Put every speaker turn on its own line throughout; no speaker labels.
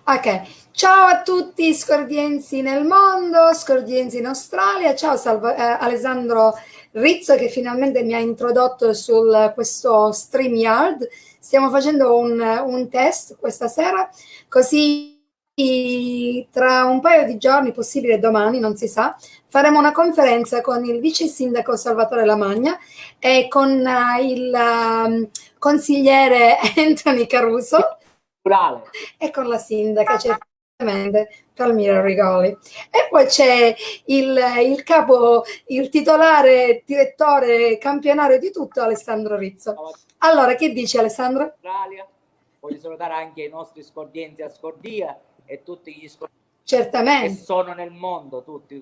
Ok, ciao a tutti scordiensi nel mondo, scordiensi in Australia, ciao Alessandro Rizzo che finalmente mi ha introdotto su questo StreamYard. Stiamo facendo un test questa sera, così tra un paio di giorni, possibile domani, non si sa, faremo una conferenza con il vice sindaco Salvatore Lamagna e con il consigliere Anthony Caruso
Plurale.
e con la sindaca certamente Palmira Rigoli. E poi c'è il capo, il titolare, direttore campionario di tutto, Alessandro Rizzo. Allora, che dici Alessandro?
Australia. Voglio salutare anche i nostri scordienzi a Scordia e tutti gli scordienzi che
Certamente.
sono nel mondo, tutti.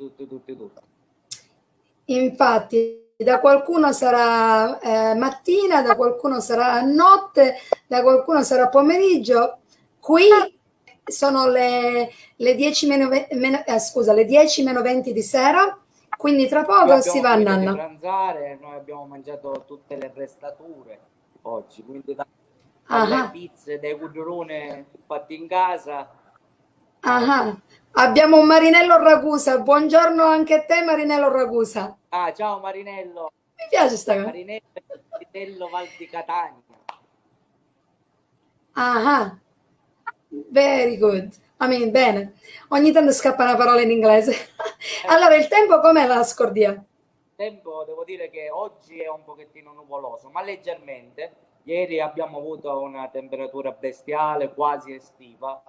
Infatti, da qualcuno sarà mattina, da qualcuno sarà notte, da qualcuno sarà pomeriggio. Qui sono le 10 scusa, le 10 meno 20 di sera, quindi tra
Qui
poco si
abbiamo
va a
finito di
nanna.
pranzare, noi abbiamo mangiato tutte le restature oggi, quindi dalle
Ah,
pizze, dai cudrone fatti in casa.
ah. Abbiamo un Marinello Ragusa. Buongiorno anche a te, Marinello Ragusa.
Ah, ciao Marinello,
Mi piace sta cosa.
Marinello Val di Catania.
Ah, very good. I mean, bene. Ogni tanto scappa una parola in inglese. Allora, il tempo com'è la Scordia?
Tempo, devo dire che oggi è un pochettino nuvoloso, ma leggermente. Ieri abbiamo avuto una temperatura bestiale, quasi estiva.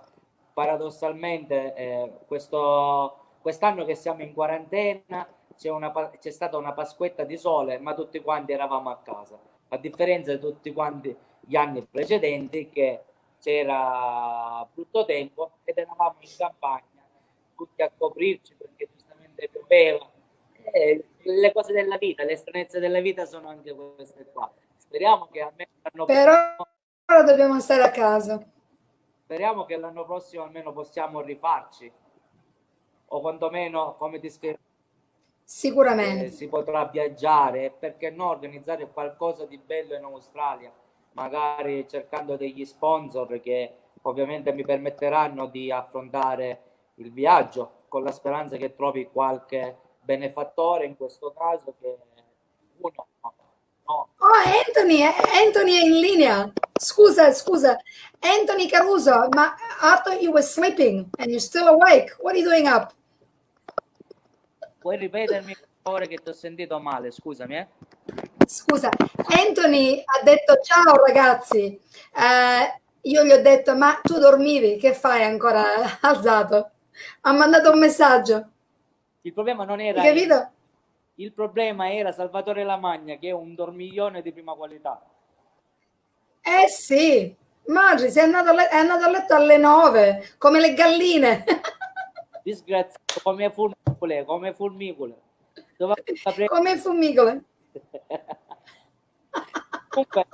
Paradossalmente, quest'anno che siamo in quarantena c'è stata una Pasquetta di sole, ma tutti quanti eravamo a casa. A differenza di tutti quanti gli anni precedenti, che c'era brutto tempo ed eravamo in campagna, tutti a coprirci perché giustamente pioveva. Le cose della vita, le stranezze della vita sono anche queste qua. Speriamo che almeno l'anno
Per
prossimo,
ora dobbiamo stare a casa.
speriamo che l'anno prossimo almeno possiamo rifarci, o quantomeno, come ti scrivo,
Sicuramente.
si potrà viaggiare, e perché no organizzare qualcosa di bello in Australia, magari cercando degli sponsor che ovviamente mi permetteranno di affrontare il viaggio, con la speranza che trovi qualche benefattore, in questo caso che uno no,
Oh, Anthony, Anthony è in linea. Scusa. Anthony Caruso, ma I thought you were sleeping and you're still awake. What are you doing up?
puoi ripetermi per favore che ti ho sentito male, scusami, eh?
Scusa, Anthony ha detto ciao ragazzi. Io gli ho detto, ma tu dormivi, che fai ancora alzato? Ha mandato un messaggio,
Il problema non
hai
era
capito?
il problema era Salvatore Lamagna, che è un dormiglione di prima qualità.
Eh sì, Maggi, è andato a letto alle 9, come le galline.
Disgraziato come fulmicole. Doveva
Come fumigole.
Comunque,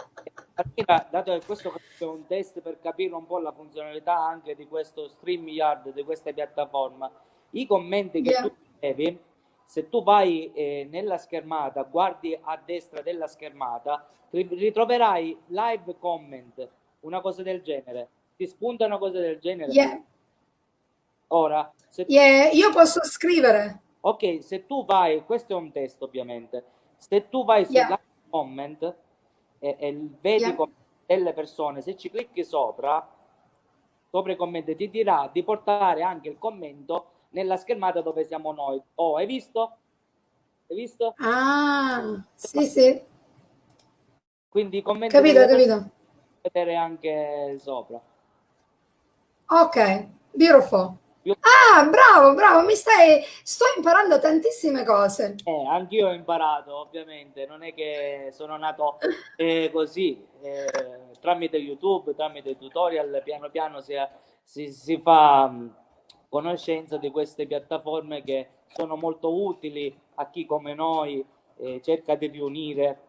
Martina, dato che questo è un test per capire un po' la funzionalità anche di questo StreamYard, di questa piattaforma, i commenti che tu
Yeah.
ricevi, se tu vai nella schermata, guardi a destra della schermata, ritroverai live comment, una cosa del genere. Ti spunta una cosa del genere?
Yeah.
Ora, se
Yeah. Io posso scrivere.
Ok, se tu vai, questo è un test ovviamente, se tu vai su
Yeah.
live comment e vedi
Yeah.
delle persone, se ci clicchi sopra i commenti ti dirà di portare anche il commento nella schermata dove siamo noi. Oh, hai visto? Hai visto?
Ah, sì.
Quindi i commenti
Capito,
delle persone
capito.
vedere anche sopra.
Ok, beautiful.
Io
Ah, bravo, sto imparando tantissime cose.
Anch'io ho imparato, ovviamente, non è che sono nato così, tramite YouTube, tramite tutorial, piano piano si fa conoscenza di queste piattaforme che sono molto utili a chi come noi cerca di riunire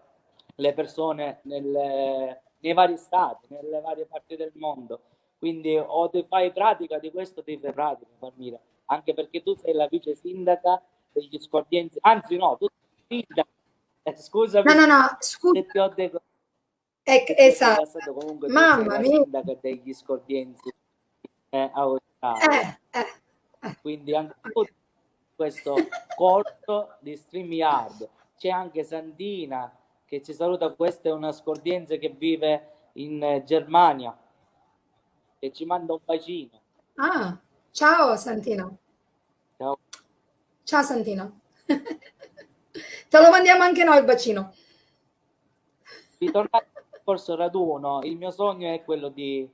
le persone nei vari stati, nelle varie parti del mondo. Quindi o ti fai pratica di questo, ti fai pratica, Palmira, anche perché tu sei la vice sindaca degli scordienzi, anzi no, tu sei sindaca, scusami
No, scusa.
se ti ho se ti ho
Esatto.
declassato, comunque tu sei
Mamma
la
mia.
sindaca degli scordienzi. Australia.
eh.
Quindi anche tu questo corso di StreamYard. C'è anche Santina che ci saluta, questa è una scordiense che vive in Germania e ci manda un bacino.
Ah, ciao Santino.
Ciao.
Ciao Santino. Te lo mandiamo anche noi il bacino.
Ritornare al corso raduno, il mio sogno è quello di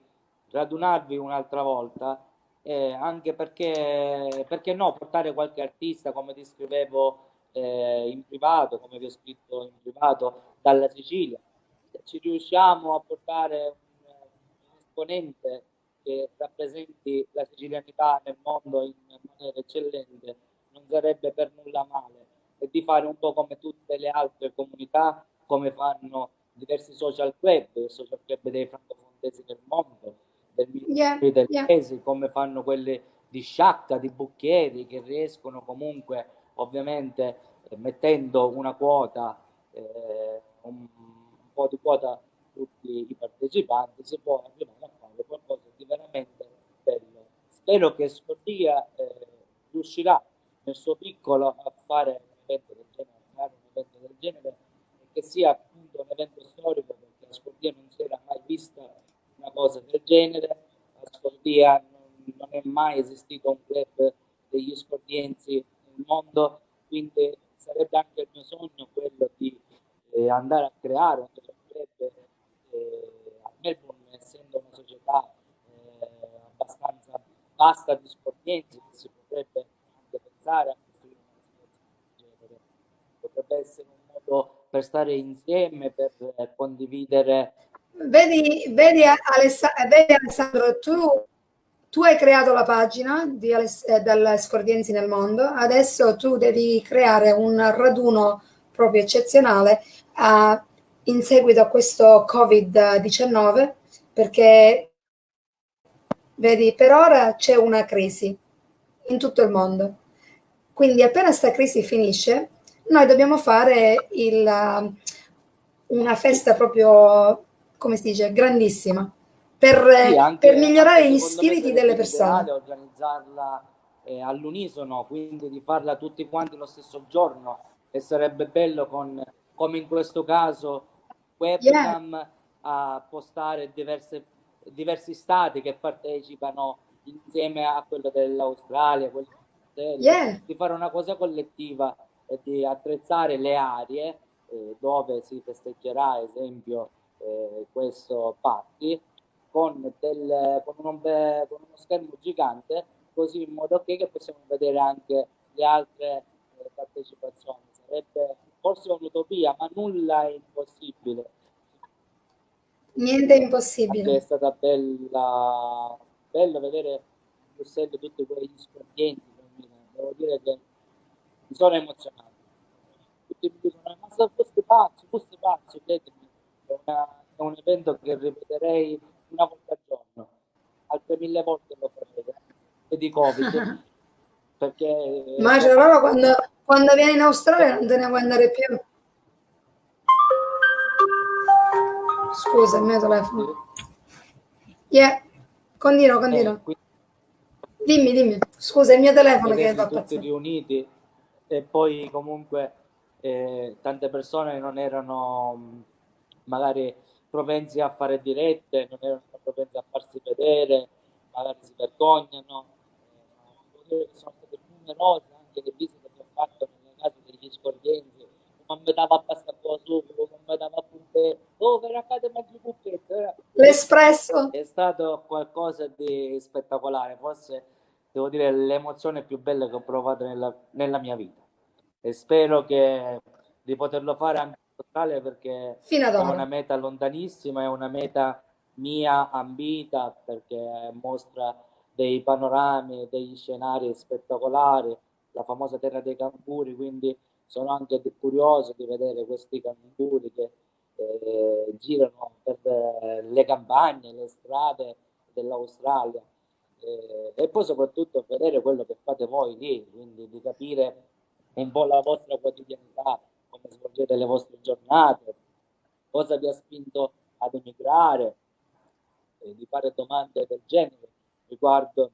radunarvi un'altra volta, anche perché no, portare qualche artista, come ti scrivevo in privato, come vi ho scritto in privato, dalla Sicilia. Se ci riusciamo a portare un esponente che rappresenti la sicilianità nel mondo in maniera eccellente, non sarebbe per nulla male, e di fare un po' come tutte le altre comunità, come fanno diversi il social club dei francofonesi del mondo, del
Yeah,
Militare del
yeah.
Paese, come fanno quelli di Sciacca, di Bucchieri, che riescono comunque, ovviamente, mettendo una quota, un po' di quota tutti i partecipanti, si può arrivare a fare qualcosa di veramente bello. Spero che Scordia riuscirà nel suo piccolo a fare un evento del genere, a fare un evento del genere, e che sia appunto un evento storico, perché a Scordia non si era mai vista una cosa del genere. A Scordia non è mai esistito un club degli scordiensi nel mondo, quindi sarebbe anche il mio sogno quello di andare a creare un social club a Melbourne, essendo una società abbastanza vasta di scordiensi, che si potrebbe anche pensare a costruire una situazione del genere. Potrebbe essere un modo per stare insieme, per condividere.
Vedi Alessandro, tu hai creato la pagina del Scordiensi nel mondo, adesso tu devi creare un raduno proprio eccezionale eh, in seguito a questo Covid-19, perché vedi, per ora c'è una crisi in tutto il mondo. Quindi appena sta crisi finisce, noi dobbiamo fare una
Sì,
festa proprio, come si dice, grandissima,
sì,
per
anche
migliorare gli
secondo me
spiriti delle
sarebbe
persone.
l'ideale organizzarla all'unisono, quindi di farla tutti quanti lo stesso giorno, e sarebbe bello come in questo caso,
Yeah,
webcam a postare diversi stati che partecipano insieme a quello dell'Australia, quello
yeah.
di fare una cosa collettiva e di attrezzare le aree dove si festeggerà, ad esempio, questo party con uno schermo gigante, così in modo che possiamo vedere anche le altre partecipazioni. Sarebbe forse un'utopia, ma nulla è impossibile.
Niente è impossibile.
Anche è stata bello vedere in Bruxelles tutti quegli scorpienti. Devo dire che mi sono emozionato. Tutti mi dicono, ma questo pazzo, credimi, è un evento che ripeterei una volta al giorno, altre 1000 volte lo farei, e di Covid, perché è
Immagino
proprio.
allora quando vieni in Australia non te ne vuoi andare più. Scusa, il mio telefono.
Sì,
Yeah, continua, continua.
quindi
Dimmi, dimmi. Scusa, è il mio telefono che va
vederli
a
tutti
pazzare.
riuniti, e poi comunque tante persone non erano magari propensi a fare dirette, non erano propensi a farsi vedere, magari si vergognano, devo dire che sono state numerose anche le visite che ho fatto nelle case degli scordiensi, come mi dava pasta con la sugo, come mi dava puppe, oh, per accade mangi puppette,
L'espresso?
è stato qualcosa di spettacolare, forse devo dire l'emozione più bella che ho provato nella mia vita, e spero di poterlo fare anche in Australia, perché
Fino ad
è una
ora.
meta lontanissima, è una meta mia ambita, perché mostra dei panorami, degli scenari spettacolari, la famosa terra dei canguri, quindi sono anche curioso di vedere questi canguri che girano per le campagne, le strade dell'Australia, e poi soprattutto vedere quello che fate voi lì, quindi di capire un po' la vostra quotidianità, come svolgete le vostre giornate, cosa vi ha spinto ad emigrare, di fare domande del genere. riguardo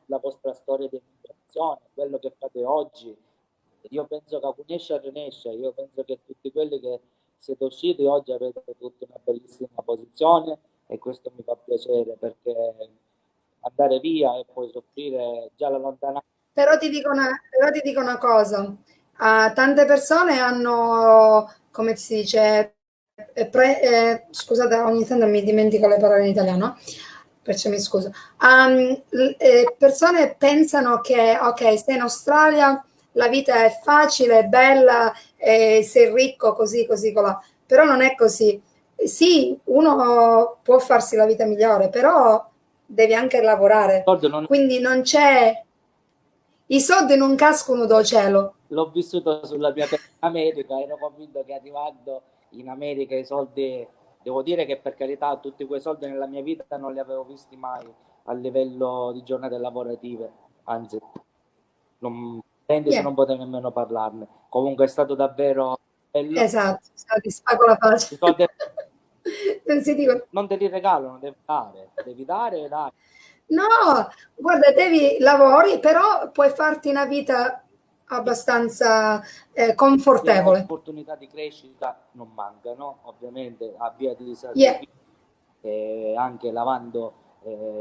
la vostra storia di emigrazione, quello che fate oggi. Io penso che Acunescia Renescia, io penso che tutti quelli che siete usciti oggi avete tutta una bellissima posizione e questo mi fa piacere perché andare via e poi soffrire già la lontananza.
Però ti dico una cosa, tante persone hanno, come si dice, scusate, ogni tanto mi dimentico le parole in italiano, perciò mi scuso. Persone pensano che, ok, sei in Australia, la vita è facile, è bella, sei ricco, così, così, colà. Però non è così. Sì, uno può farsi la vita migliore, però devi anche lavorare.
Non
Quindi non c'è, i soldi non cascano dal cielo.
l'ho vissuto sulla mia pelle in America, ero convinto che arrivando in America i soldi, devo dire che per carità tutti quei soldi nella mia vita non li avevo visti mai a livello di giornate lavorative, anzi, non,
Yeah,
non potevo nemmeno parlarne. Comunque è stato davvero bello.
esatto, ti spago la faccia.
I soldi
Non si dicono.
non te li regalano, devi dare e dare.
No, guarda, devi lavori, però puoi farti una vita abbastanza
Sì,
confortevole.
opportunità di crescita non mancano, ovviamente avviati
Yeah,
sacrifici anche lavando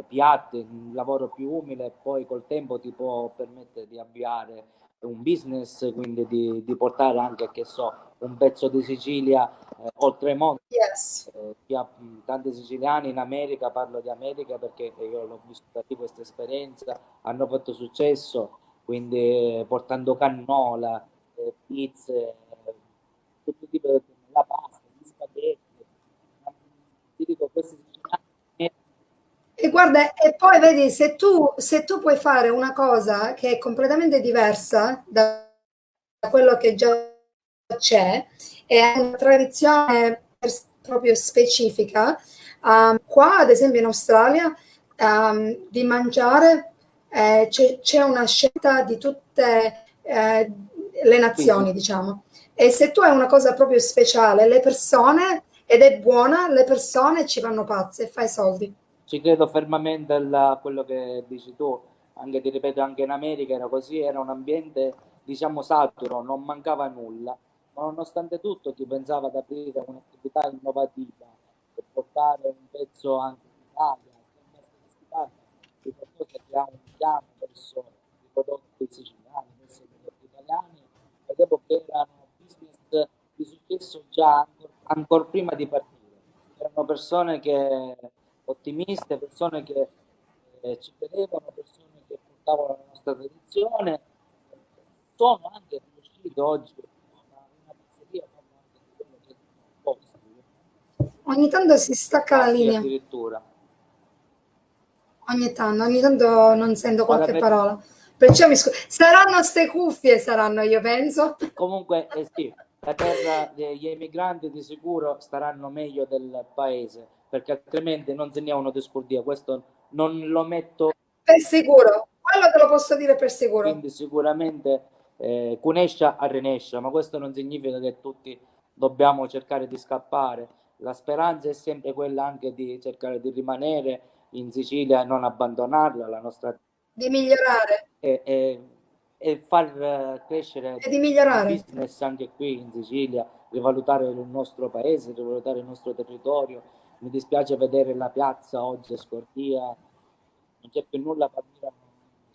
piatti, un lavoro più umile, poi col tempo ti può permettere di avviare un business, quindi di portare anche, che so, un pezzo di Sicilia oltre il mondo.
yes.
Chi ha tanti siciliani in America, parlo di America perché io l'ho vissuta di questa esperienza, hanno fatto successo, quindi portando cannola, pizze, tutti i tipi di la pasta, gli spaghetti. Ti dico, questi siciliani
E guarda, e poi vedi, se tu puoi fare una cosa che è completamente diversa da quello che già c'è, e ha una tradizione proprio specifica, qua ad esempio in Australia, di mangiare c'è una scelta di tutte le
sì, sì,
nazioni, diciamo. E se tu hai una cosa proprio speciale, le persone, ed è buona, le persone ci vanno pazze, fai soldi.
ci credo fermamente a quello che dici tu, anche ti ripeto, anche in America era così, era un ambiente, diciamo, saturo, non mancava nulla, ma nonostante tutto chi pensava ad aprire un'attività innovativa per portare un pezzo anche in Italia, di qualcosa che ha un richiamo verso i prodotti siciliani, verso i prodotti italiani, vedevo che erano business di successo già ancora prima di partire. Erano persone che ottimiste, persone che ci credevano, persone che portavano la nostra tradizione, sono anche riusciti oggi a una pizzeria, fanno anche di quello che sono posti,
Ogni tanto si stacca la
fatti
linea,
addirittura.
ogni tanto non sento
Ora,
qualche parola. Perciò mi scuso. Saranno ste cuffie, saranno, io penso.
comunque, sì, la terra degli emigranti di sicuro staranno meglio del paese, perché altrimenti non segnavano di scurdia, questo non lo metto.
Per sicuro, quello te lo posso dire per sicuro.
Quindi sicuramente Cunescia a Renescia, ma questo non significa che tutti dobbiamo cercare di scappare. La speranza è sempre quella anche di cercare di rimanere in Sicilia e non abbandonarla, la nostra
Di migliorare
e, e far crescere
e di
il
migliorare.
business anche qui in Sicilia, rivalutare il nostro paese, rivalutare il nostro territorio. Mi dispiace vedere la piazza oggi a Scordia, non c'è più nulla da dire,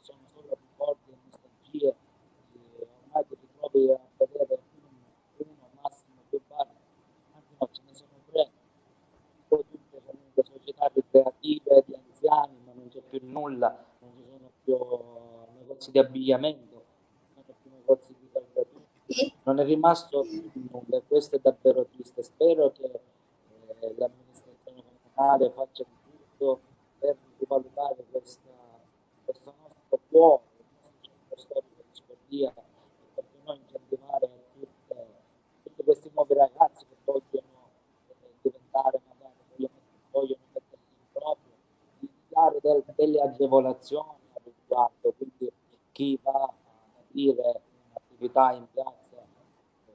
sono solo ricordi e nostalgie. Ormai ti ritrovi a vedere uno, massimo due bar, anzi no, ce ne sono tre, poi tutte comunque società ricreative di anziani, ma non c'è più nulla, non ci sono più negozi di abbigliamento, non ci sono più negozi di calzature,
I-
non è rimasto più nulla e questo è davvero triste. Spero che l'amministrazione comunale faccia di tutto per rivalutare questo nostro cuore, il nostro centro storico di Scotia, e perché noi incentivare tutti questi nuovi ragazzi che vogliono diventare magari, vogliono mettersi in proprio, di dare delle agevolazioni al riguardo, quindi chi va a aprire un'attività in piazza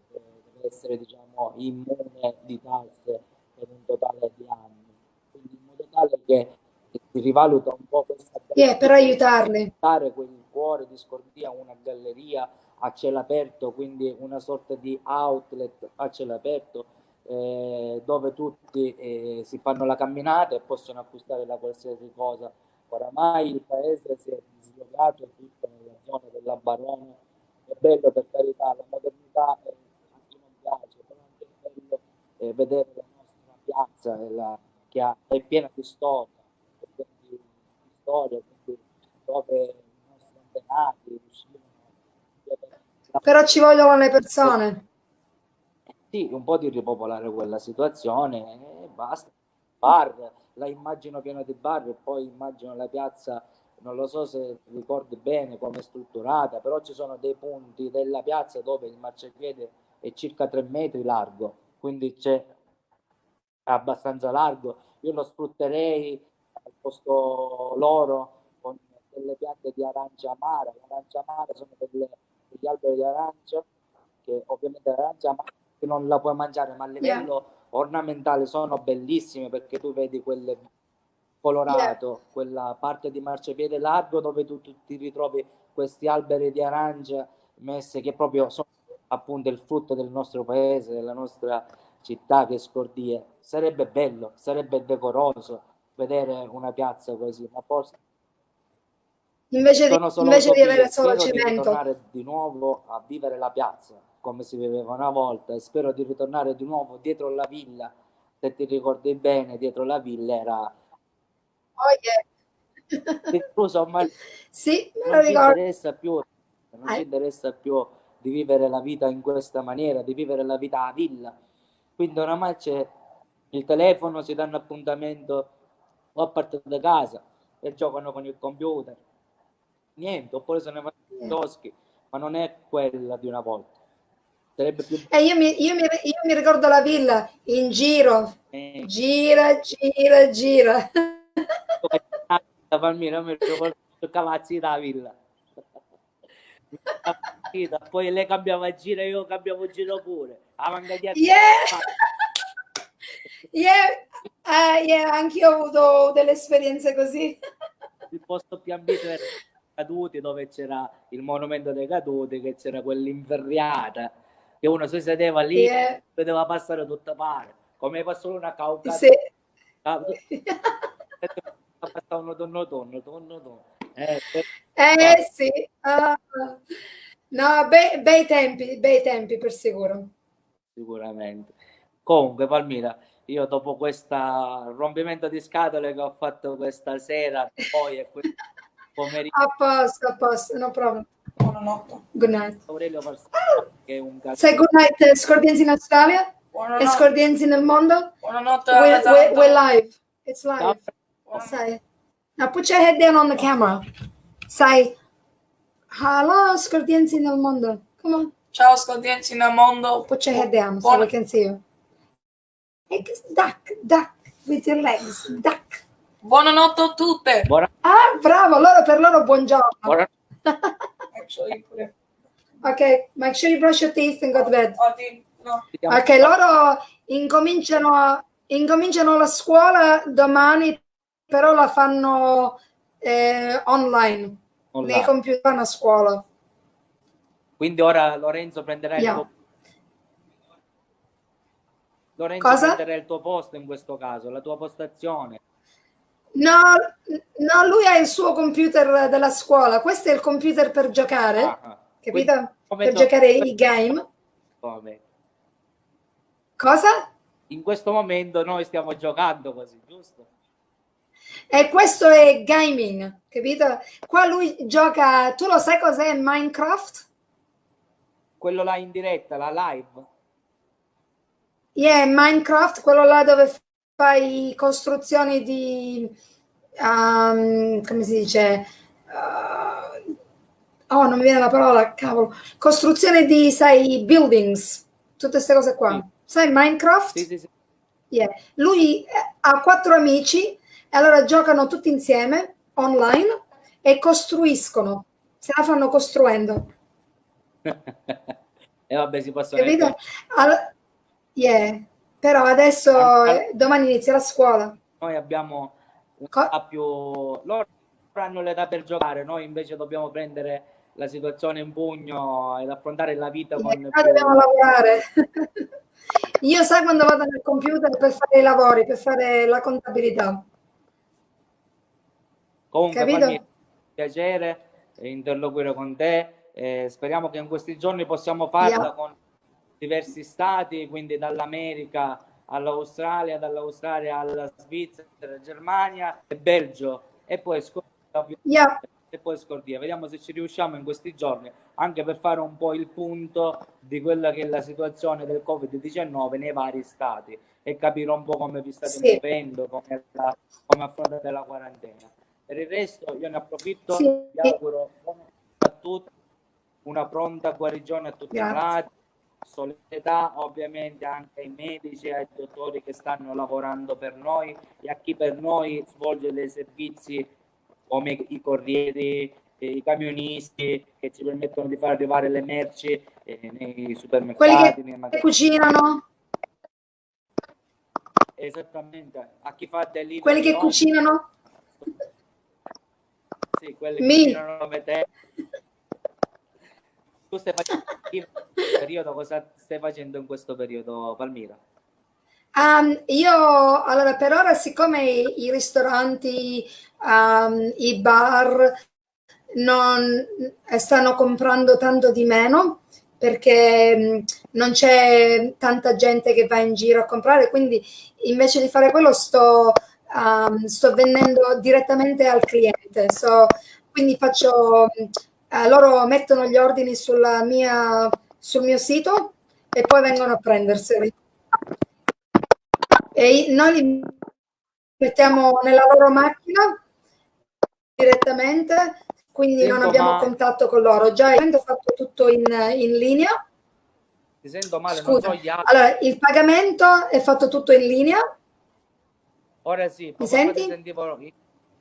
deve essere diciamo immune di tasse per un totale di anni, quindi in modo tale che si rivaluta un po' questa
Yeah, per
galleria,
aiutarli.
dare quel cuore di Scordia, una galleria a cielo aperto, quindi una sorta di outlet a cielo aperto, dove tutti si fanno la camminata e possono acquistare da qualsiasi cosa. Oramai il paese si è dislocato tutto nella zona della Barona. È bello, per carità, la modernità a chi non piace, però anche è bello vedere la nostra piazza è piena di storia, e quindi di storia, quindi dove i nostri antenati uscivano,
Però ci vogliono le persone.
sì, un po' di ripopolare quella situazione e basta. Bar, la immagino piena di bar e poi immagino la piazza, non lo so se ricordi bene come è strutturata, però ci sono dei punti della piazza dove il marciapiede è circa 3 metri largo, quindi c'è abbastanza largo. Io lo sfrutterei al posto loro con delle piante di arancia amara. L'arancia amara sono degli alberi di arancia che ovviamente l'arancia amara non la puoi mangiare, ma a
Yeah,
livello ornamentale sono bellissime perché tu vedi quelle
yeah.
colorato, quella parte di marciapiede largo dove tu ti ritrovi questi alberi di arancia messe che proprio sono appunto il frutto del nostro paese, della nostra città che Scordie. Sarebbe bello, sarebbe decoroso vedere una piazza così, ma forse sono solo
Invece di
utopie.
avere solo
Spero di
cemento.
ritornare di nuovo a vivere la piazza come si viveva una volta e spero di ritornare di nuovo dietro la villa. Se ti ricordi bene, dietro la villa era
Oh yeah.
incluso, ma
Sì, me lo
non ci
ricordo.
interessa più, non ci
Eh,
interessa più di vivere la vita in questa maniera, di vivere la vita a villa. Quindi oramai c'è il telefono, si danno appuntamento o a parte da casa e giocano con il computer. Niente, oppure se ne vanno ai
yeah.
chioschi, ma non è quella di una volta. Sarebbe più
Io mi ricordo la villa in giro,
bello.
gira, gira, gira.
La famiglia mi ricordo cavazzi da villa. Poi lei cambiava giro e io cambiavo giro pure. A mangiare
Yeah, yeah, yeah, anch'io ho avuto delle esperienze così.
il posto più ambito era Caduti, dove c'era il monumento dei caduti, che c'era quell'inferriata, che uno si sedeva lì
Yeah,
vedeva passare tutta pare. Come passò una caucata,
sì.
passavano tonno.
Sì. Ah. No, bei tempi per sicuro.
Sicuramente. Comunque, Palmira, io dopo questo rompimento di scatole che ho fatto questa sera, poi e questo pomeriggio,
A posto, no problem. Buonanotte. Good night.
Aurelio Parsano, che è un
Say good night, Scorpions in Australia e
Buonanotte.
Scorpions nel mondo.
Buonanotte,
We're live. It's live.
Ciao.
Say. Now put your head down on the camera. Say, hello, Scorpions nel mondo. Come on.
Ciao scordienzi nel mondo.
Put your head down so we can see you. Duck with your legs. Duck.
Buonanotte a tutte.
Ah, bravo, per loro buongiorno.
Buona-
Actually, pure.
Ok, make sure you brush your teeth and go to bed.
No.
Ok, loro incominciano la scuola domani, però la fanno online.
Online.
Nei computer a scuola.
Quindi ora Lorenzo prenderà il
Yeah.
tuo
Cosa?
prenderà il tuo posto in questo caso, la tua postazione.
No, no, lui ha il suo computer della scuola. Questo è il computer per giocare,
Ah,
capito?
come
Per giocare i game.
come?
Cosa?
In questo momento noi stiamo giocando così, giusto?
E questo è gaming, capito? Qua lui gioca, tu lo sai cos'è Minecraft?
Quello là in diretta, la live.
Yeah, Minecraft, quello là dove fai costruzioni di, come si dice? Oh, non mi viene la parola, cavolo. Costruzione di, sai, buildings, tutte queste cose qua.
Sì.
Sai Minecraft?
Sì.
Yeah. Lui ha 4 amici e allora giocano tutti insieme online e costruiscono, se la fanno costruendo.
E vabbè, si possono
Capito? Allora, yeah. Però adesso, domani inizia la scuola.
Noi abbiamo un'età più... Loro hanno l'età per giocare, noi invece dobbiamo prendere la situazione in pugno ed affrontare la vita con
Noi
più...
dobbiamo lavorare. Io sai quando vado nel computer per fare i lavori, per fare la contabilità.
Comunque,
Capito?
fammi piacere interloquire con te. Speriamo che in questi giorni possiamo farla
Yeah.
con diversi stati, quindi dall'America all'Australia, dall'Australia alla Svizzera, Germania e Belgio, e poi
Yeah.
e poi Scordia. Vediamo se ci riusciamo in questi giorni, anche per fare un po' il punto di quella che è la situazione del Covid-19 nei vari stati e capire un po' come vi state
Sì.
muovendo, come affrontate la quarantena. Per il resto io ne approfitto,
Sì.
vi auguro a tutti una pronta guarigione a tutti i
Grazie.
malati, solidarietà ovviamente anche ai medici e ai dottori che stanno lavorando per noi e a chi per noi svolge dei servizi come i corrieri, i camionisti che ci permettono di far arrivare le merci nei supermercati, nei
Quelli che
magazzini.
cucinano,
Esattamente, a chi fa delivery
quelli che
home,
cucinano.
sì, quelli che
Mi.
cucinano come te. Tu stai facendo periodo, cosa stai facendo in questo periodo, Palmira?
Io allora per ora, siccome i ristoranti, i bar non stanno comprando tanto di meno perché non c'è tanta gente che va in giro a comprare, quindi invece di fare quello sto vendendo direttamente al cliente. Quindi faccio, loro mettono gli ordini sul mio sito e poi vengono a prenderseli. E noi li mettiamo nella loro macchina direttamente, quindi non
Sento
abbiamo
male,
contatto con loro. Già ho fatto tutto in linea.
ti sento male, non so
Scusa,
gli altri.
allora il pagamento è fatto tutto in linea.
Ora sì,
Mi
poco fa ti
senti?
sentivo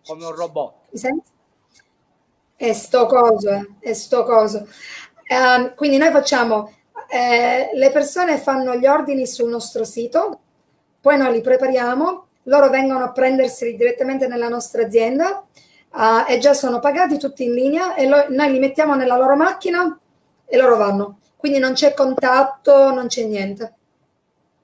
come un robot.
Mi senti? È sto coso, è sto coso. Quindi noi facciamo, le persone fanno gli ordini sul nostro sito, poi noi li prepariamo, loro vengono a prenderseli direttamente nella nostra azienda, e già sono pagati tutti in linea e noi li mettiamo nella loro macchina e loro vanno. Quindi non c'è contatto, non c'è niente.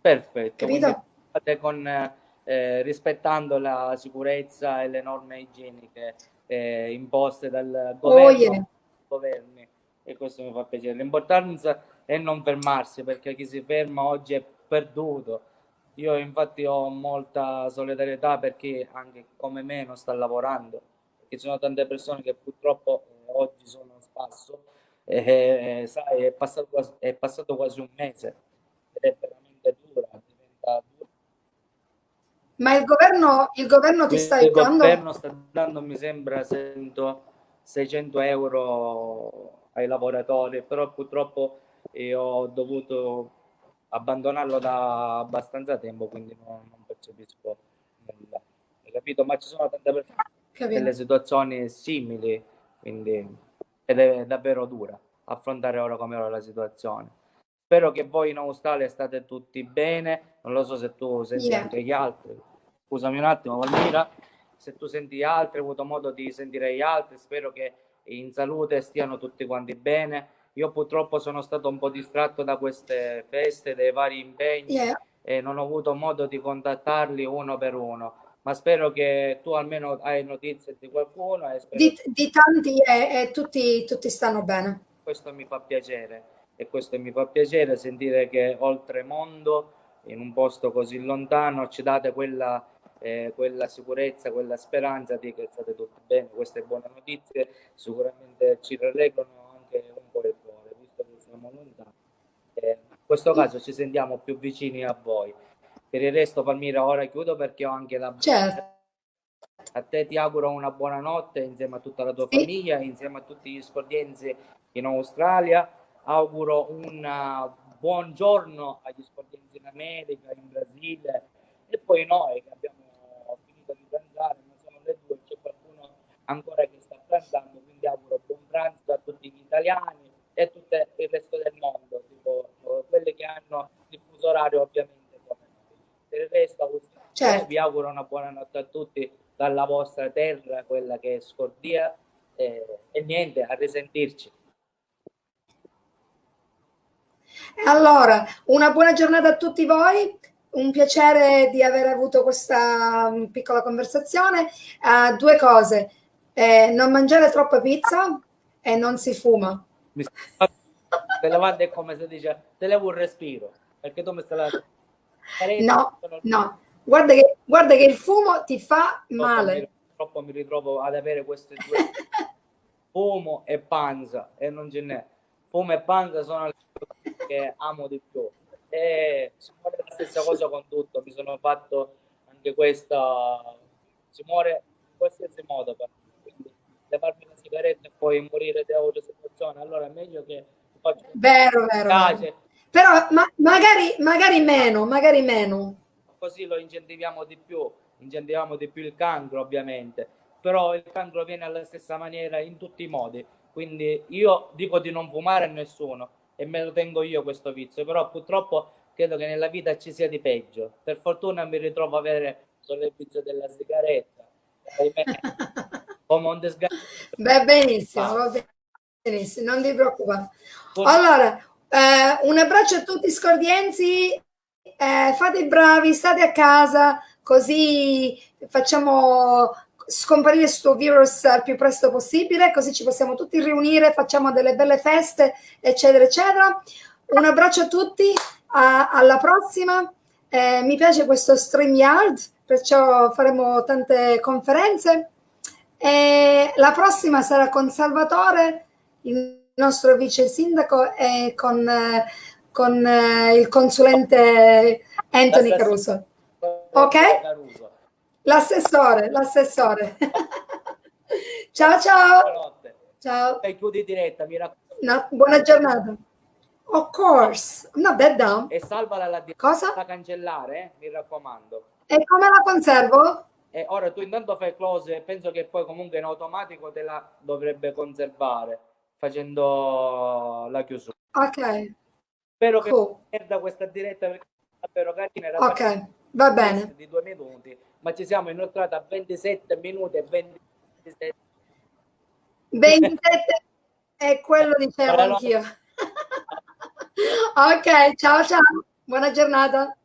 Perfetto, quindi
Capito?
fate rispettando la sicurezza e le norme igieniche imposte dal
Oh
governo,
yeah.
governi, e questo mi fa piacere. L'importanza è non fermarsi, perché chi si ferma oggi è perduto. Io infatti ho molta solidarietà per chi anche come me non sta lavorando, perché ci sono tante persone che purtroppo oggi sono a spasso e sai, è passato quasi un mese ed è veramente dura, diventa dura.
Ma il governo ti sta
Il
aiutando?
governo sta dando, mi sembra, 600 euro ai lavoratori, però purtroppo ho dovuto abbandonarlo da abbastanza tempo, quindi non percepisco nulla. Hai capito? Ma ci sono tante persone
Capito?
delle situazioni simili, quindi ed è davvero dura affrontare ora come ora la situazione. Spero che voi in Australia state tutti bene, non lo so se tu senti
Yeah.
anche gli altri. Scusami un attimo, Valmira, se tu senti gli altri, hai avuto modo di sentire gli altri, spero che in salute stiano tutti quanti bene. Io purtroppo sono stato un po' distratto da queste feste, dai vari impegni
Yeah.
e non ho avuto modo di contattarli uno per uno, ma spero che tu almeno hai notizie di qualcuno e spero
Di tanti e tutti stanno bene.
questo mi fa piacere e questo mi fa piacere sentire che oltremondo, in un posto così lontano, ci date quella sicurezza, quella speranza di che state tutti bene. Queste buone notizie sicuramente ci rallegrano anche un po' il cuore, visto che siamo lontani. In questo caso ci sentiamo più vicini a voi. Per il resto, Palmira, ora chiudo perché ho anche la...
Certo.
A te ti auguro una buona notte insieme a tutta la tua
Sì.
famiglia, insieme a tutti gli scordienzi in Australia. Auguro un buon giorno agli scordienzi in America, in Brasile e poi noi che abbiamo finito di pranzare, ma sono le 2, c'è qualcuno ancora che sta pranzando, quindi auguro buon pranzo a tutti gli italiani e a tutto il resto del mondo, tipo quelli che hanno il fuso orario ovviamente come noi. Per il resto,
Certo.
vi auguro una buona notte a tutti dalla vostra terra, quella che è Scordia, e niente, a risentirci.
Allora, una buona giornata a tutti voi, un piacere di aver avuto questa piccola conversazione. Due cose, non mangiare troppa pizza e non si fuma.
Te levante è come se dice, te levo un respiro, perché tu mi stai
No, no, guarda che il fumo ti fa male.
Purtroppo mi ritrovo ad avere queste due, fumo e panza, e non ce n'è. Fumo e panza sono le cose che amo di più. E si muore la stessa cosa con tutto, mi sono fatto anche questa, si muore in qualsiasi modo, quindi levarmi la sigaretta e poi morire di autosufficienza, allora è meglio che faccio
Vero, vero, vero. Però magari meno.
Così lo incentiviamo di più il cancro ovviamente, però il cancro viene alla stessa maniera in tutti i modi, quindi io dico di non fumare a nessuno e me lo tengo io questo vizio, però purtroppo credo che nella vita ci sia di peggio. Per fortuna mi ritrovo a avere solo il vizio della sigaretta, come un disgrazio.
Va benissimo, non ti preoccupare. Allora, un abbraccio a tutti scordiensi, fate i bravi, state a casa, così facciamo scomparire questo virus il più presto possibile, così ci possiamo tutti riunire, facciamo delle belle feste, eccetera, eccetera. Un abbraccio a tutti, alla prossima. Mi piace questo StreamYard, perciò faremo tante conferenze. E la prossima sarà con Salvatore, il nostro vice sindaco, e con il consulente Anthony Caruso. Ok? L'assessore. Ciao ciao. Ciao.
E chiudi diretta, mi raccomando.
No, buona giornata. Of course. I'm not that dumb.
E salvala la diretta.
Cosa?
Da cancellare, mi raccomando.
E come la conservo?
E ora tu intanto fai close e penso che poi comunque in automatico te la dovrebbe conservare facendo la chiusura.
Ok.
Spero che perda questa diretta perché è davvero carina.
Ok, va bene.
Di 2 minuti, ma ci siamo inoltrati a 27 minuti e 27.
27 è quello dicevo anch'io. Ok, ciao ciao, buona giornata.